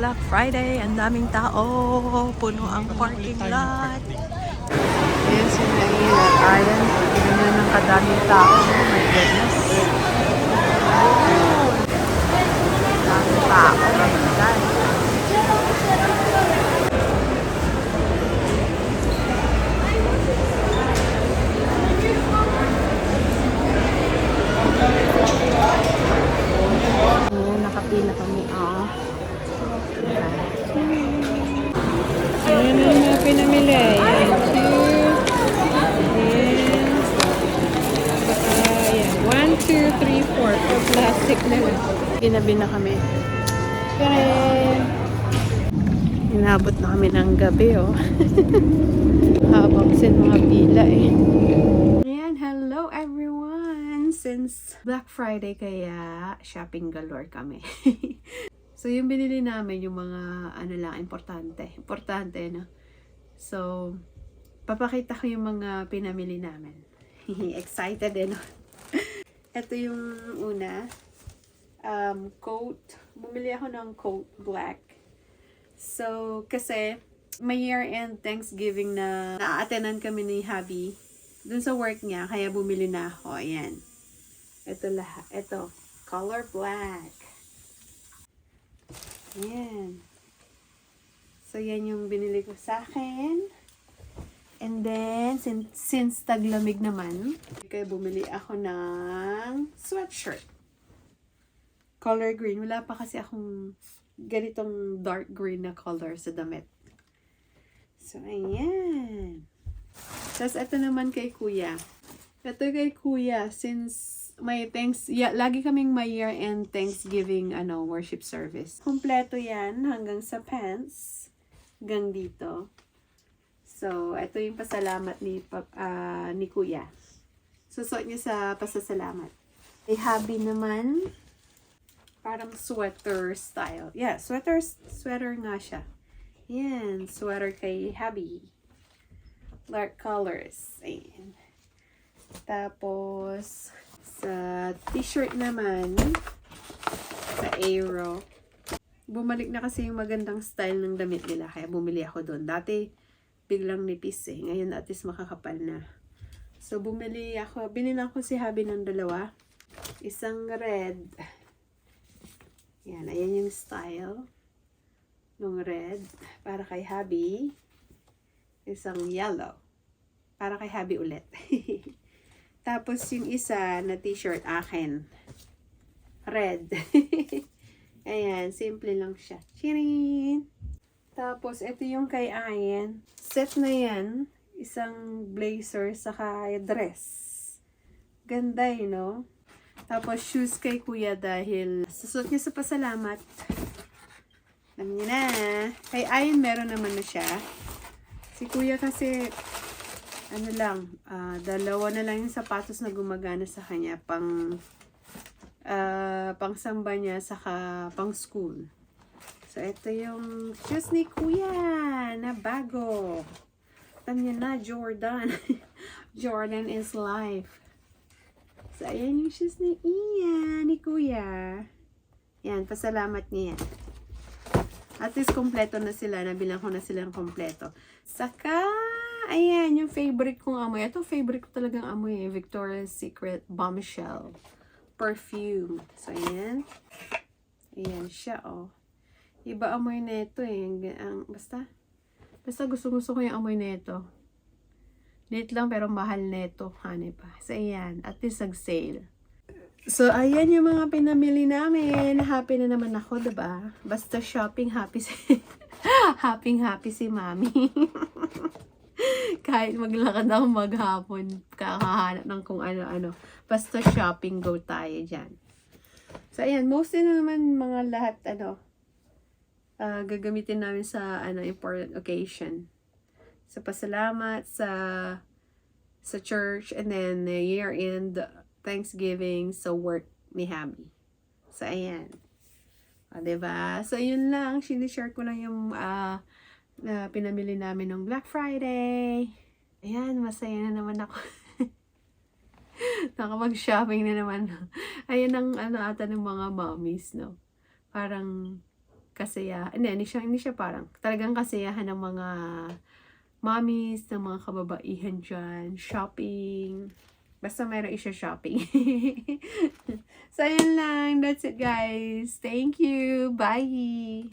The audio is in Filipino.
Black Friday. Ang daming tao. Puno ang parking lot. Ayan si Naila Island. Ganyan ng kadaming tao. Oh my goodness. Daming tao. Oh my God. Ayan, nakapila kami. Ayan na yung mga pinamili. Ayan, cheers. Ayan. Ayan, 1, 2, 3, 4. For plastic na lang. Ginabi na kami. Ayan. Inabot na kami ng gabi, oh. Habang sin mga pila, eh. Ayan, hello everyone! Since Black Friday, kaya shopping galore kami. So, yung binili namin, yung mga, ano lang, importante. Importante, no? So, papakita ko yung mga pinamili namin. Excited, eh, no? Ito yung una. Coat. Bumili ako ng coat black. So, kasi, may year-end Thanksgiving na na-attenan kami ni hubby dun sa work niya, kaya bumili na ako. Ayan. Ito lahat. Ito. Color black. Ayan. So, yan yung binili ko sa akin. And then, since taglamig naman, kaya bumili ako ng sweatshirt. Color green. Wala pa kasi akong ganitong dark green na color sa damit. So, ayan. Tapos, ito naman kay kuya. Ito kay kuya, since may lagi kaming may year-end Thanksgiving worship service. Kompleto yan hanggang sa pants, hanggang dito. So, ito yung pasalamat ni kuya. Susuot niya sa pasasalamat. Kay hubby naman, parang sweater style. Yeah, sweater nga siya. Yan, sweater kay hubby. Dark colors. Ayan. Tapos, sa t-shirt naman, sa Aero, bumalik na kasi yung magandang style ng damit nila, kaya bumili ako doon. Dati, biglang nipis eh. Ngayon, at least makakapal na. So, binili ko si hubby ng dalawa. Isang red. Yan, ayan yung style ng red. Para kay hubby. Isang yellow. Para kay hubby ulit. Tapos yung isa na t-shirt akin. Red. Ayan, simple lang siya. Chirin! Tapos ito yung kay Ayan. Set na yan. Isang blazer saka dress. Ganda eh, no? Tapos shoes kay kuya dahil susuot niya sa pasalamat. Alam niyo na. Kay Ayan meron naman na siya. Si kuya kasi dalawa na lang yung sapatos na gumagana sa kanya pang samba niya saka pang school. So ito yung shoes ni kuya na bago. Alam niya na, Jordan. Jordan is life. So ayan yung shoes ni kuya. Yan, pasalamat niya yan. At least kompleto na sila. Nabilang ko na silang kompleto. Saka, ayan, yung favorite kong amoy. Ito, favorite ko talagang amoy eh. Victoria's Secret Bombshell Perfume. So, ayan. Ayan siya, oh. Iba amoy na ito eh. Basta gusto ko yung amoy na ito. Late lang pero mahal na ito. Honey pa. So, ayan. At least nag-sale. So, ayan yung mga pinamili namin. Happy na naman ako, diba? Basta shopping, happy si mami. Kahit maglakad ako maghapon, kakahanap ng kung ano-ano. Basta shopping, go tayo dyan. So, ayan. Mostly na naman mga lahat, gagamitin namin sa, important occasion. Sa pasalamat, sa church, and then the year-end Thanksgiving sa work ni hubby. So, ayan. O, diba? So, yun lang. Sinishare ko lang yung na pinamili namin ng Black Friday. Ayan, masaya na naman ako. Nakapag-shopping na naman. Ayan ang ata ng mga mommies, no? Parang hindi siya parang, talagang kasiyahan ng mga mommies, ng mga kababaihan dyan, shopping, basta mayroon shopping. So, yun lang. That's it, guys. Thank you. Bye!